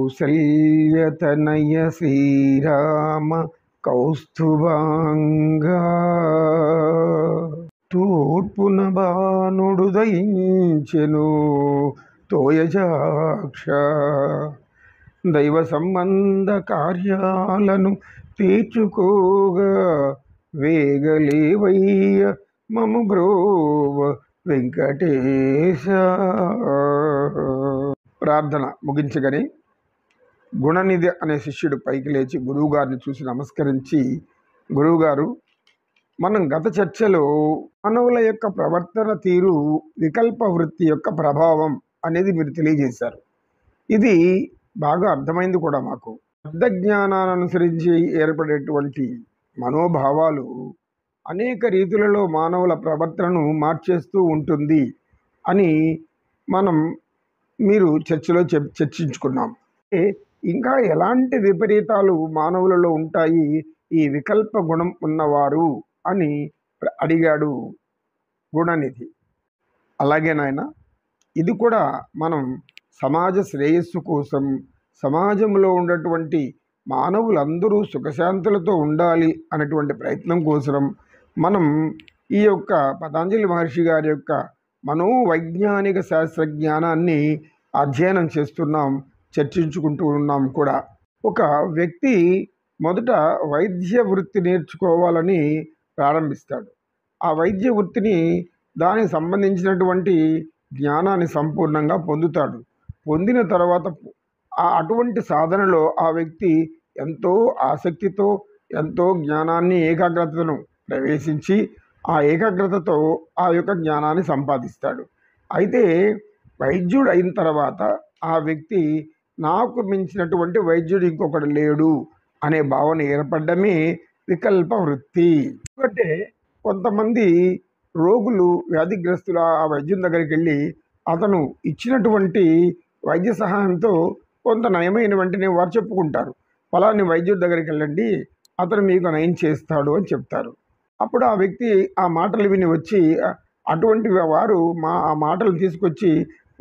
కౌసల్యతనయ శ్రీరామ కౌస్తుభాంగా తూర్పున బాణుడు దయించెను తోయజాక్ష దైవ సంబంధ కార్యాలను తీర్చుకోగా వేగలేవయ్య మము బ్రోవ వెంకటేశ. ప్రార్థన ముగించగానే గుణనిధి అనే శిష్యుడు పైకి లేచి గురువుగారిని చూసి నమస్కరించి, గురువుగారు, మనం గత చర్చలో మానవుల యొక్క ప్రవర్తన తీరు వికల్ప వృత్తి యొక్క ప్రభావం అనేది మీరు తెలియజేశారు. ఇది బాగా అర్థమైంది కూడా మాకు. శబ్ద జ్ఞానాన్ని అనుసరించి ఏర్పడేటువంటి మనోభావాలు అనేక రీతులలో మానవుల ప్రవర్తనను మార్చేస్తూ ఉంటుంది అని మీరు చర్చలో చర్చించుకున్నాం. ఇంకా ఎలాంటి విపరీతాలు మానవులలో ఉంటాయి ఈ వికల్ప గుణం ఉన్నవారు అని అడిగాడు గుణనిధి. అలాగే నాయన, ఇది కూడా మనం సమాజ శ్రేయస్సు కోసం, సమాజంలో ఉన్నటువంటి మానవులందరూ సుఖశాంతులతో ఉండాలి అనేటువంటి ప్రయత్నం కోసం మనం ఈ యొక్క పతంజలి మహర్షి గారి యొక్క మనోవైజ్ఞానిక శాస్త్రజ్ఞానాన్ని అధ్యయనం చేస్తున్నాం, చర్చించుకుంటూ ఉన్నాం కూడా. ఒక వ్యక్తి మొదట వైద్య వృత్తి నేర్చుకోవాలని ప్రారంభిస్తాడు. ఆ వైద్య వృత్తిని దానికి సంబంధించినటువంటి జ్ఞానాన్ని సంపూర్ణంగా పొందుతాడు. పొందిన తర్వాత అటువంటి సాధనలో ఆ వ్యక్తి ఎంతో ఆసక్తితో, ఎంతో జ్ఞానాన్ని, ఏకాగ్రతను ప్రవేశించి ఆ ఏకాగ్రతతో ఆ యొక్క జ్ఞానాన్ని సంపాదిస్తాడు. అయితే వైద్యుడు అయిన తర్వాత ఆ వ్యక్తి నాకు మించినటువంటి వైద్యుడు ఇంకొకడు లేడు అనే భావన ఏర్పడమే వికల్ప వృత్తి. ఎందుకంటే కొంతమంది రోగులు, వ్యాధిగ్రస్తులు ఆ వైద్యుని దగ్గరికి వెళ్ళి అతను ఇచ్చినటువంటి వైద్య సహాయంతో కొంత నయమైన వెంటనే వారు చెప్పుకుంటారు, ఫలాని వైద్యుడి దగ్గరికి వెళ్ళండి, అతను మీకు నయం చేస్తాడు అని చెప్తారు. అప్పుడు ఆ వ్యక్తి ఆ మాటలు విని వచ్చి అటువంటి వారు ఆ మాటలు తీసుకొచ్చి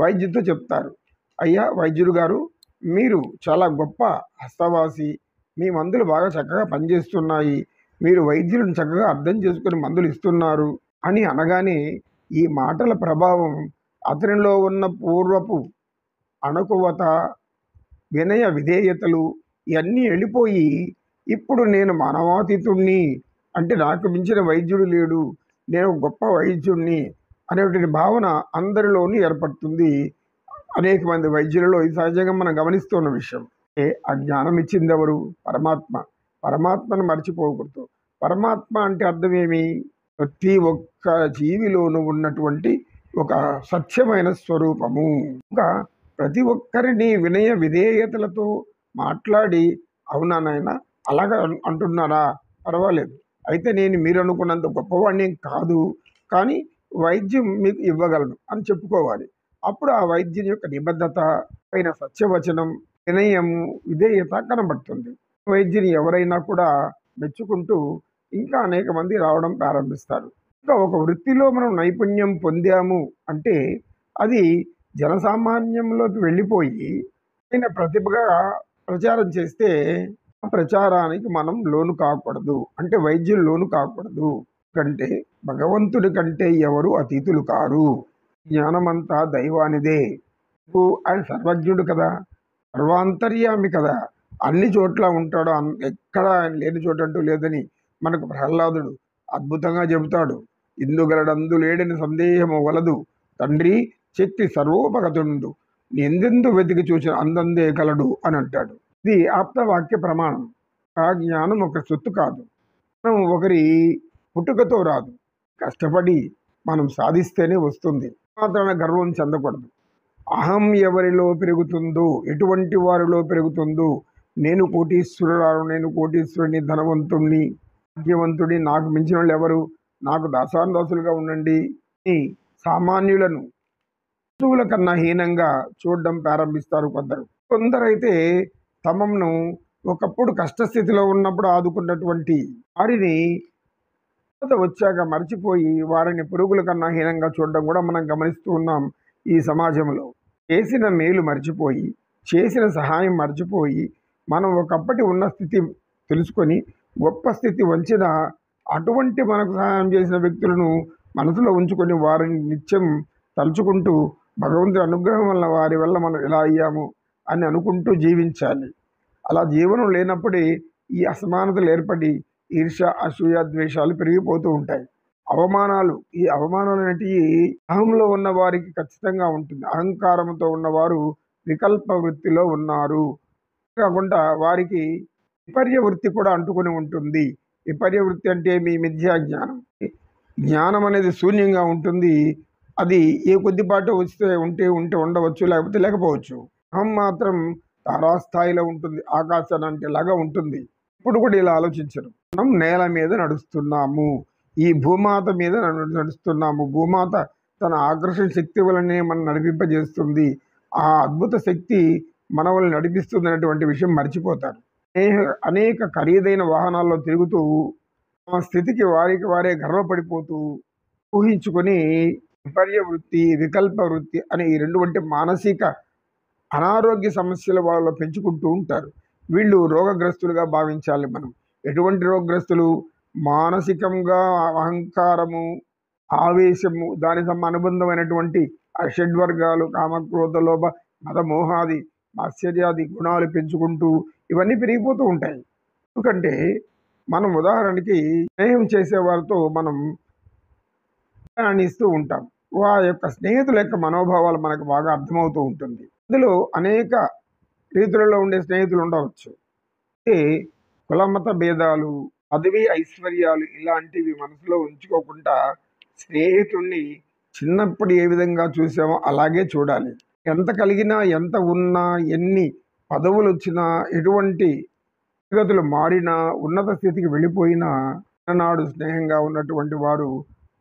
వైద్యుడితో చెప్తారు, అయ్యా వైద్యుడు గారు, మీరు చాలా గొప్ప హస్తవాసి, మీ మందులు బాగా చక్కగా పనిచేస్తున్నాయి, మీరు వైద్యులను చక్కగా అర్థం చేసుకుని మందులు ఇస్తున్నారు అని అనగానే ఈ మాటల ప్రభావం అతనిలో ఉన్న పూర్వపు అణకువత, వినయ విధేయతలు ఇవన్నీ వెళ్ళిపోయి ఇప్పుడు నేను మానవాతీతుణ్ణి, అంటే నాకు మించిన వైద్యుడు లేడు, నేను గొప్ప వైద్యుణ్ణి అనేటువంటి భావన అందరిలోనూ ఏర్పడుతుంది. అనేక మంది వైద్యులలో ఇది సహజంగా మనం గమనిస్తున్న విషయం. ఆ జ్ఞానం ఇచ్చింది ఎవరు? పరమాత్మ. పరమాత్మను మర్చిపోకూడదు. పరమాత్మ అంటే అర్థం ఏమి? ప్రతి ఒక్క జీవిలోనూ ఉన్నటువంటి ఒక సత్యమైన స్వరూపము. ఇంకా ప్రతి ఒక్కరిని వినయ విధేయతలతో మాట్లాడి, అవునా నాయన అలాగా అంటున్నారా, పర్వాలేదు, అయితే నేను మీరు అనుకున్నంత గొప్పవాడిని కాదు, కానీ వైద్యం మీకు ఇవ్వగలను అని చెప్పుకోవాలి. అప్పుడు ఆ వైద్యుని యొక్క నిబద్ధత పైన సత్యవచనం, వినయము, విధేయత కనబడుతుంది. వైద్యుని ఎవరైనా కూడా మెచ్చుకుంటూ ఇంకా అనేక మంది రావడం ప్రారంభిస్తారు. ఇంకా ఒక వృత్తిలో మనం నైపుణ్యం పొందాము అంటే అది జనసామాన్యంలోకి వెళ్ళిపోయి ఆయన ప్రతిభగా ప్రచారం చేస్తే ఆ ప్రచారానికి మనం లోను కాకూడదు, అంటే వైద్యులు లోను కాకూడదు. కంటే భగవంతుడి కంటే ఎవరు అతీతులు కారు, జ్ఞానమంతా దైవానిదే. ఆయన సర్వజ్ఞుడు కదా, సర్వాంతర్యామి కదా, అన్ని చోట్ల ఉంటాడు, ఎక్కడ ఆయన లేని చోటు అంటూ లేదని మనకు ప్రహ్లాదుడు అద్భుతంగా చెబుతాడు. ఇందుగలడందు లేడని సందేహము వలదు, తండ్రి శక్తి సర్వోపగతుండు, ఎందెందు వెతికి చూసిన అందందే కలడు అని అంటాడు. ఇది ఆప్తవాక్య ప్రమాణం. ఆ జ్ఞానం ఒక సొత్తు కాదు, మనం ఒకరి పుట్టుకతో రాదు, కష్టపడి మనం సాధిస్తేనే వస్తుంది. మాత్రాన గర్వం చెందకూడదు. అహం ఎవరిలో పెరుగుతుందో, ఎటువంటి వారిలో పెరుగుతుందో, నేను కోటీశ్వరుడు, నేను కోటీశ్వరుని, ధనవంతుణ్ణి, భాగ్యవంతుడి, నాకు మించిన వాళ్ళు ఎవరు, నాకు దాసానుదాసులుగా ఉండండి అని సామాన్యులను వస్తువుల కన్నా హీనంగా చూడడం ప్రారంభిస్తారు కొందరు. కొందరైతే తమను ఒకప్పుడు కష్టస్థితిలో ఉన్నప్పుడు ఆదుకున్నటువంటి వారిని వచ్చాక మర్చిపోయి వారిని పురుగుల కన్నా హీనంగా చూడడం కూడా మనం గమనిస్తూ ఉన్నాం. ఈ సమాజంలో చేసిన మేలు మర్చిపోయి చేసిన సహాయం మర్చిపోయి మనం ఒకప్పటి ఉన్న స్థితి తెలుసుకొని గొప్ప స్థితి వంచిన అటువంటి మనకు సహాయం చేసిన వ్యక్తులను మనసులో ఉంచుకొని వారిని నిత్యం తలుచుకుంటూ భగవంతుడి అనుగ్రహం వల్ల వారి వల్ల మనం ఎలా అయ్యాము అని అనుకుంటూ జీవించాలి. అలా జీవనం లేనప్పుడే ఈ అసమానతలు ఏర్పడి ఈర్ష్య, అసూయ, ద్వేషాలు పెరిగిపోతూ ఉంటాయి. ఈ అవమానాలు అనేటివి అహంలో ఉన్న వారికి ఖచ్చితంగా ఉంటుంది. అహంకారంతో ఉన్నవారు వికల్ప వృత్తిలో ఉన్నారు. కాకుండా వారికి విపర్య వృత్తి కూడా అంటుకొని ఉంటుంది. విపర్య వృత్తి అంటే మీ మిథ్యా జ్ఞానం. జ్ఞానం అనేది శూన్యంగా ఉంటుంది. అది ఏ కొద్దిపాటు ఉంటే ఉండవచ్చు, లేకపోతే లేకపోవచ్చు. అహం మాత్రం తారాస్థాయిలో ఉంటుంది, ఆకాశానంటే లాగా ఉంటుంది. ఇప్పుడు కూడా ఇలా ఆలోచించరు. మనం నేల మీద నడుస్తున్నాము, ఈ భూమాత మీద నడుస్తున్నాము. భూమాత తన ఆకర్షణ శక్తి వలనే మనం నడిపింపజేస్తుంది. ఆ అద్భుత శక్తి మన వల్ల నడిపిస్తుంది అనేటువంటి విషయం మర్చిపోతారు. అనేక ఖరీదైన వాహనాల్లో తిరుగుతూ ఆ స్థితికి వారికి వారే గర్వపడిపోతూ ఊహించుకొని విపర్య వృత్తి, వికల్ప వృత్తి అనే ఈ రెండు వంటి మానసిక అనారోగ్య సమస్యలు వాళ్ళు పెంచుకుంటూ ఉంటారు. వీళ్ళు రోగగ్రస్తులుగా భావించాలి మనం. ఎటువంటి రోగగ్రస్తులు? మానసికంగా అహంకారము, ఆవేశము, దానికి అనుబంధమైనటువంటి ఆ షడ్వర్గాలు, కామక్రోధ లోభ మద మోహాది ఆశ్చర్యాది గుణాలు పెంచుకుంటూ ఇవన్నీ పెరిగిపోతూ ఉంటాయి. ఎందుకంటే మనం ఉదాహరణకి స్నేహం చేసేవారితో మనం ప్రయాణిస్తూ ఉంటాం. వారి యొక్క స్నేహితుల యొక్క మనోభావాలు మనకు బాగా అర్థమవుతూ ఉంటుంది. ఇందులో అనేక రీతులలో ఉండే స్నేహితులు ఉండవచ్చు. అంటే కులమత భేదాలు, పదవి ఐశ్వర్యాలు ఇలాంటివి మనసులో ఉంచుకోకుండా స్నేహితుణ్ణి చిన్నప్పుడు ఏ విధంగా చూసామో అలాగే చూడాలి. ఎంత కలిగినా, ఎంత ఉన్నా, ఎన్ని పదవులు వచ్చినా, ఎటువంటి స్థితిగతులు మారినా, ఉన్నత స్థితికి వెళ్ళిపోయినా నాడు స్నేహంగా ఉన్నటువంటి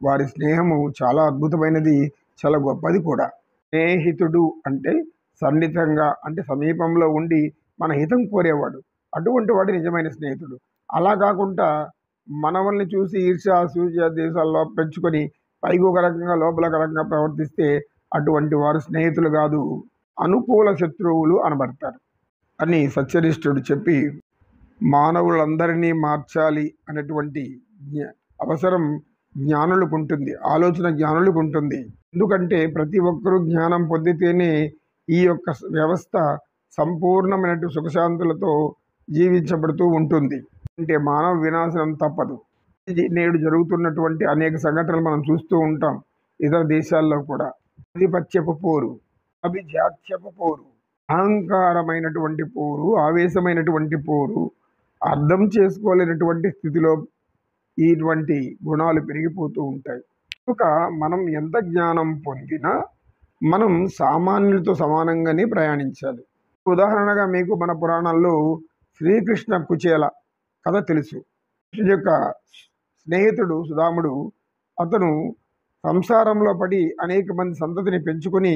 వారి స్నేహము చాలా అద్భుతమైనది, చాలా గొప్పది కూడా. స్నేహితుడు అంటే సన్నిహితంగా, అంటే సమీపంలో ఉండి మన హితం కోరేవాడు. అటువంటి వాడు నిజమైన స్నేహితుడు. అలా కాకుండా మనల్ని చూసి ఈర్ష్య, అసూయ, దేశాల్లో పెంచుకొని పైకి ఒక రకంగా లోపల ఒక రకంగా ప్రవర్తిస్తే అటువంటి వారు స్నేహితులు కాదు, అనుకూల శత్రువులు అనబడతారు అని సత్యనిష్ఠుడు చెప్పి, మానవులందరినీ మార్చాలి అనేటువంటి అవసరం జ్ఞానులకు ఉంటుంది, ఆలోచన జ్ఞానులకు ఉంటుంది. ఎందుకంటే ప్రతి ఒక్కరూ జ్ఞానం పొందితేనే ఈ యొక్క వ్యవస్థ సంపూర్ణమైనటువంటి సుఖశాంతులతో జీవించబడుతూ ఉంటుంది. అంటే మానవ వినాశనం తప్పదు. ఇది నేడు జరుగుతున్నటువంటి అనేక సంఘటనలు మనం చూస్తూ ఉంటాం. ఇతర దేశాల్లో కూడా ఆధిపత్యపు పోరు, అభిజాత్యపు పోరు, అహంకారమైనటువంటి పోరు, ఆవేశమైనటువంటి పోరు, అర్థం చేసుకోలేనటువంటి స్థితిలో ఇటువంటి గుణాలు పెరిగిపోతూ ఉంటాయి. కనుక మనం ఎంత జ్ఞానం పొందినా మనం సామాన్యులతో సమానంగానే ప్రయాణించాలి. ఉదాహరణగా మీకు మన పురాణాల్లో శ్రీకృష్ణ కుచేల కథ తెలుసు. కృష్ణుడి యొక్క స్నేహితుడు సుదాముడు, అతను సంసారంలో పడి అనేక మంది సంతతిని పెంచుకొని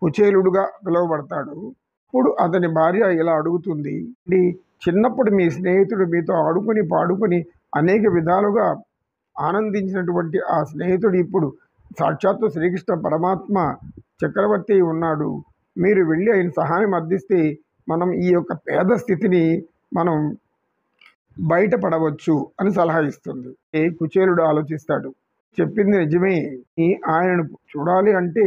కుచేలుడుగా పిలువబడతాడు. అప్పుడు అతని భార్య ఇలా అడుగుతుంది, చిన్నప్పుడు మీ స్నేహితుడు మీతో ఆడుకొని పాడుకొని అనేక విధాలుగా ఆనందించినటువంటి ఆ స్నేహితుడు ఇప్పుడు సాక్షాత్తు శ్రీకృష్ణ పరమాత్మ చక్రవర్తి ఉన్నాడు. మీరు వెళ్ళి ఆయన సహాయం అర్థిస్తే మనం ఈ యొక్క పేద స్థితిని మనం బయటపడవచ్చు అని సలహా ఇస్తుంది. కుచేలుడు ఆలోచిస్తాడు, చెప్పింది నిజమే. ఆయనను చూడాలి అంటే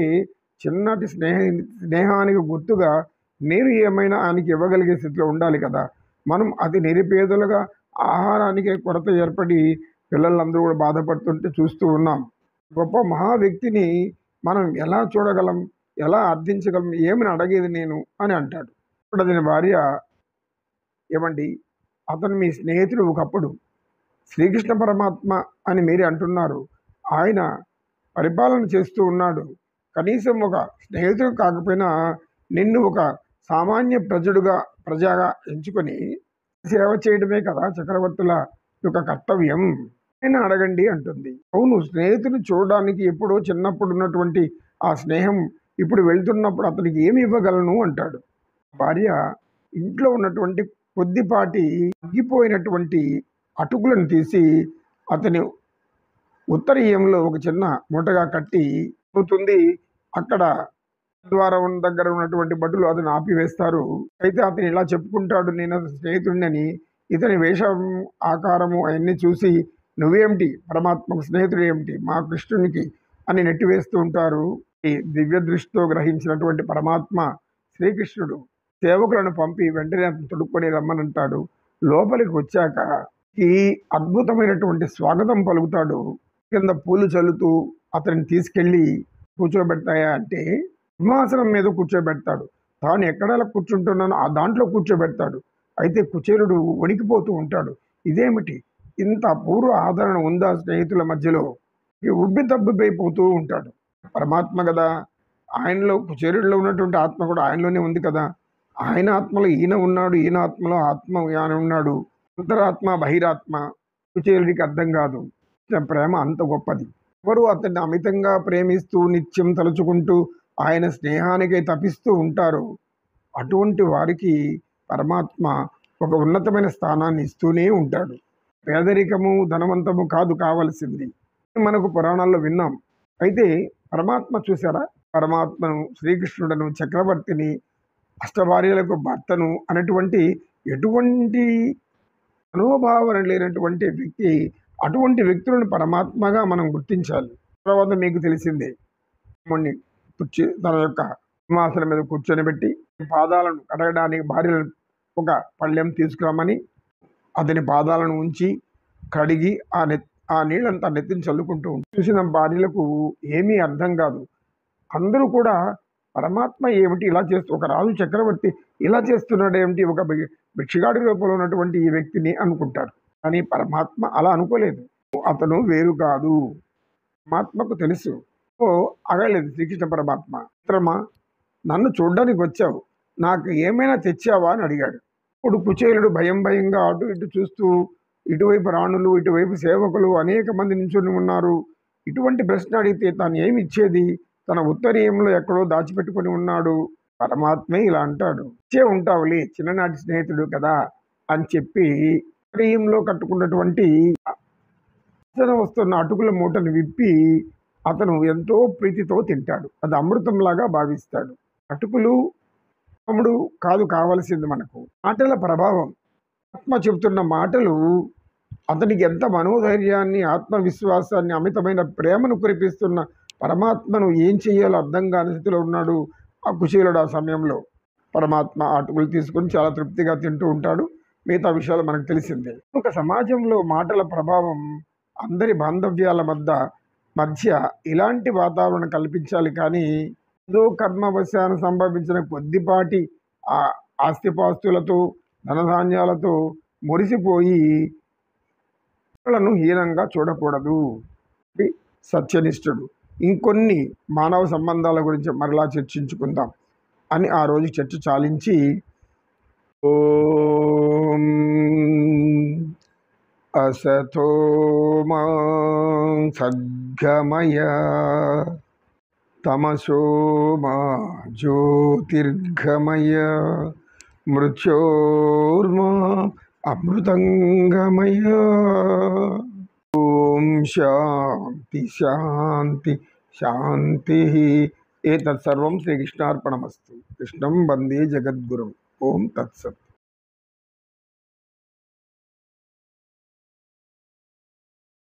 చిన్నటి స్నేహానికి గుర్తుగా నేను ఏమైనా ఆయనకి ఇవ్వగలిగే స్థితిలో ఉండాలి కదా. మనం అతి నిరుపేదలుగా ఆహారానికే కొరత ఏర్పడి పిల్లలందరూ కూడా బాధపడుతుంటే చూస్తూ ఉన్నాం. గొప్ప మహా వ్యక్తిని మనం ఎలా చూడగలం, ఎలా అర్థించగలం, ఏమని అడిగేది నేను అని అంటాడు. ఇప్పుడు అతని భార్య, ఏమండి అతను మీ స్నేహితుడు, ఒకప్పుడు శ్రీకృష్ణ పరమాత్మ అని మీరే అంటున్నారు, ఆయన పరిపాలన చేస్తూ ఉన్నాడు. కనీసం ఒక స్నేహితుడు కాకపోయినా నిన్ను ఒక సామాన్య ప్రజగా ఎంచుకొని సేవ చేయడమే కదా చక్రవర్తుల యొక్క కర్తవ్యం, ఆయన అడగండి అంటుంది. అవును, స్నేహితుని చూడడానికి ఎప్పుడో చిన్నప్పుడు ఉన్నటువంటి ఆ స్నేహం ఇప్పుడు వెళ్తున్నప్పుడు అతనికి ఏమి ఇవ్వగలను అంటాడు. భార్య ఇంట్లో ఉన్నటువంటి కొద్దిపాటి తగ్గిపోయినటువంటి అటుకులను తీసి అతని ఉత్తరీయంలో ఒక చిన్న మూటగా కట్టి పోతుంది. అక్కడ ద్వారం దగ్గర ఉన్నటువంటి భటులు అతను ఆపివేస్తారు. అయితే అతను ఇలా చెప్పుకుంటాడు, నేను అతని స్నేహితుడిని. ఇతని వేషం, ఆకారము అవన్నీ చూసి, నువ్వేమిటి పరమాత్మకు స్నేహితుడు ఏమిటి మా కృష్ణునికి అని నెట్టివేస్తూ ఉంటారు. ఈ దివ్య దృష్టితో గ్రహించినటువంటి పరమాత్మ శ్రీకృష్ణుడు సేవకులను పంపి వెంటనే అతను తొడుక్కొని రమ్మనంటాడు. లోపలికి వచ్చాక ఈ అద్భుతమైనటువంటి స్వాగతం పలుకుతాడు. కింద పూలు చల్లుతూ అతన్ని తీసుకెళ్ళి కూర్చోబెడతాయా అంటే సింహాసనం మీద కూర్చోబెడతాడు. తాను ఎక్కడ కూర్చుంటున్నానో ఆ దాంట్లో కూర్చోబెడతాడు. అయితే కుచేలుడు వణికిపోతూ ఉంటాడు. ఇదేమిటి, ఇంత అపూర్వ ఆదరణ ఉందా స్నేహితుల మధ్యలో? ఉబ్బి తబ్బిపోతూ ఉంటాడు. పరమాత్మ కదా, ఆయనలో కుచేలుడిలో ఉన్నటువంటి ఆత్మ కూడా ఆయనలోనే ఉంది కదా. ఆయన ఆత్మలో ఈయన ఉన్నాడు, ఈయన ఆత్మలో ఆత్మ ఆయన ఉన్నాడు. అంతరాత్మ బహిరాత్మ కుచేలుడికి అర్థం కాదు. ప్రేమ అంత గొప్పది. ఎవరు అతన్ని అమితంగా ప్రేమిస్తూ నిత్యం తలుచుకుంటూ ఆయన స్నేహానికై తపిస్తూ ఉంటారో అటువంటి వారికి పరమాత్మ ఒక ఉన్నతమైన స్థానాన్ని ఇస్తూనే ఉంటాడు. పేదరికము ధనవంతము కాదు కావలసింది, మనకు పురాణాల్లో విన్నాం. అయితే పరమాత్మ చూసారా, పరమాత్మను, శ్రీకృష్ణుడను, చక్రవర్తిని, అష్టభార్యలకు భర్తను అనేటువంటి ఎటువంటి మనోభావన లేనటువంటి వ్యక్తి. అటువంటి వ్యక్తులను పరమాత్మగా మనం గుర్తించాలి. తర్వాత మీకు తెలిసిందే, తన యొక్క సింహాసనం మీద కూర్చొని పెట్టి పాదాలను కడగడానికి భార్యలను ఒక పళ్ళెం తీసుకురమ్మని అతని పాదాలను ఉంచి కడిగి ఆ నీళ్ళంతా నెత్తిని చల్లుకుంటూ చూసిన భార్యలకు ఏమీ అర్థం కాదు. అందరూ కూడా పరమాత్మ ఏమిటి ఇలా చేస్తూ, ఒక రాజు చక్రవర్తి ఇలా చేస్తున్నాడు ఏమిటి, ఒక భిక్షగాడి రూపంలో ఉన్నటువంటి ఈ వ్యక్తిని అనుకుంటారు. కానీ పరమాత్మ అలా అనుకోలేదు. అతను వేరు కాదు, పరమాత్మకు తెలుసు. అగలేదు శ్రీకృష్ణ పరమాత్మ. మిత్రమా, నన్ను చూడ్డానికి వచ్చావు, నాకు ఏమైనా తెచ్చావా అని అడిగాడు. ఇప్పుడు కుచేలుడు భయంగా అటు ఇటు చూస్తూ, ఇటువైపు రాణులు, ఇటువైపు సేవకులు అనేక మంది నించుని ఉన్నారు. ఇటువంటి ప్రశ్న అడిగితే తాను ఏమి ఇచ్చేది? తన ఉత్తరీయంలో ఎక్కడో దాచిపెట్టుకుని ఉన్నాడు. పరమాత్మే ఇలా అంటాడు, ఇచ్చే ఉంటావులే, చిన్ననాటి స్నేహితుడు కదా అని చెప్పి ఉత్తరీయంలో కట్టుకున్నటువంటి వస్తున్న అటుకుల మూటను విప్పి అతను ఎంతో ప్రీతితో తింటాడు. అది అమృతంలాగా భావిస్తాడు. అటుకులు అమ్ముడు కాదు కావలసింది మనకు, మాటల ప్రభావం. ఆత్మ చెబుతున్న మాటలు అతనికి ఎంత మనోధైర్యాన్ని, ఆత్మవిశ్వాసాన్ని, అమితమైన ప్రేమను కురిపిస్తున్న పరమాత్మను ఏం చేయాలో అర్థం కాని స్థితిలో ఉన్నాడు ఆ కుచేలుడు. ఆ సమయంలో పరమాత్మ అటుకులు తీసుకొని చాలా తృప్తిగా తింటూ ఉంటాడు. మిగతా విషయాలు మనకు తెలిసిందే. ఒక సమాజంలో మాటల ప్రభావం అందరి బాంధవ్యాల మధ్య ఇలాంటి వాతావరణం కల్పించాలి. కానీ ఏదో కర్మవశాన సంభవించిన కొద్దిపాటి ఆస్తిపాస్తులతో, ధనధాన్యాలతో మురిసిపోయి వాళ్ళను హీనంగా చూడకూడదు. సత్యనిష్ఠుడు. ఇంకొన్ని మానవ సంబంధాల గురించి మరలా చర్చించుకుందాం అని ఆ రోజు చర్చ చాలించి, ఓం అసతో మా సద్గమయ తమసో మా జ్యోతిర్గమయ మృత్యోర్మా అమృతంగమయ. ఓం శాంతి శాంతి శాంతి. ఏతత్ సర్వం శ్రీకృష్ణార్పణమస్తు. కృష్ణం వందే జగద్గురుం. ఓం తత్సత్.